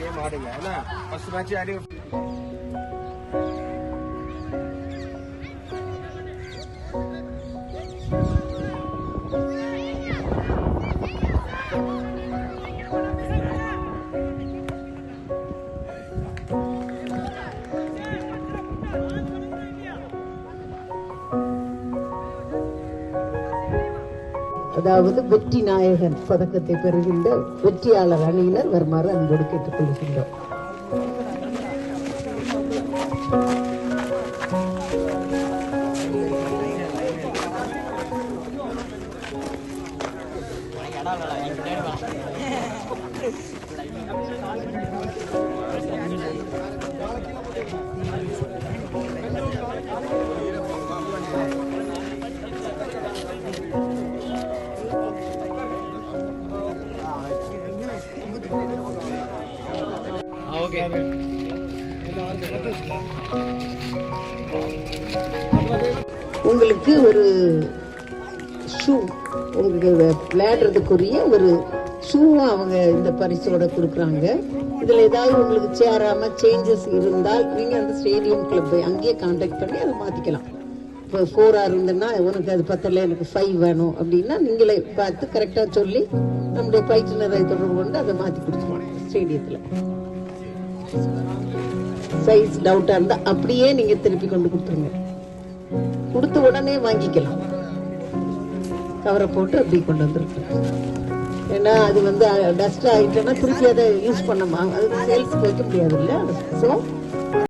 Game ஆடுங்க. என்ன first match ஆடி அதாவது வெற்றி நாயகன் பதக்கத்தை பெறுகின்ற வெற்றியாளர் அணியினர் வருமாறு அன்போடு கேட்டுக்கொள்கின்றோம். உங்களுக்கு ஒரு ஷூ, உங்களுக்கு விளையாடுறதுக்குரிய ஒரு ஷூவும் அவங்க இந்த பரிசோட கொடுக்குறாங்க. இதுல ஏதாவது உங்களுக்கு சேராம சேஞ்சஸ் இருந்தால் நீங்க அந்த ஸ்டேடியம் கிளப் அங்கேயே கான்டாக்ட் பண்ணி அதை மாத்திக்கலாம். இப்போ 4 இருந்ததுன்னா உனக்கு அது பத்தல, எனக்கு 5 வேணும் அப்படின்னா நீங்களே பார்த்து கரெக்டா சொல்லி நம்முடைய பயிற்றுனரை தொடர்பு கொண்டு அதை மாத்தி கொடுத்துருவோம். ஸ்டேடியத்துல சைஸ் டவுட்டா இருந்தா அப்படியே நீங்க திருப்பி கொண்டு கொடுத்துருங்க. கொடுத்த உடனே வாங்கிக்கலாம். கவரை போட்டு அப்படி கொண்டு வந்துருக்கு. ஏன்னா அது டஸ்ட் ஆயிட்டோன்னா திருப்பி அதை யூஸ் பண்ணமா, அது சேல்ஸ் வைக்க முடியாது இல்ல. ஸோ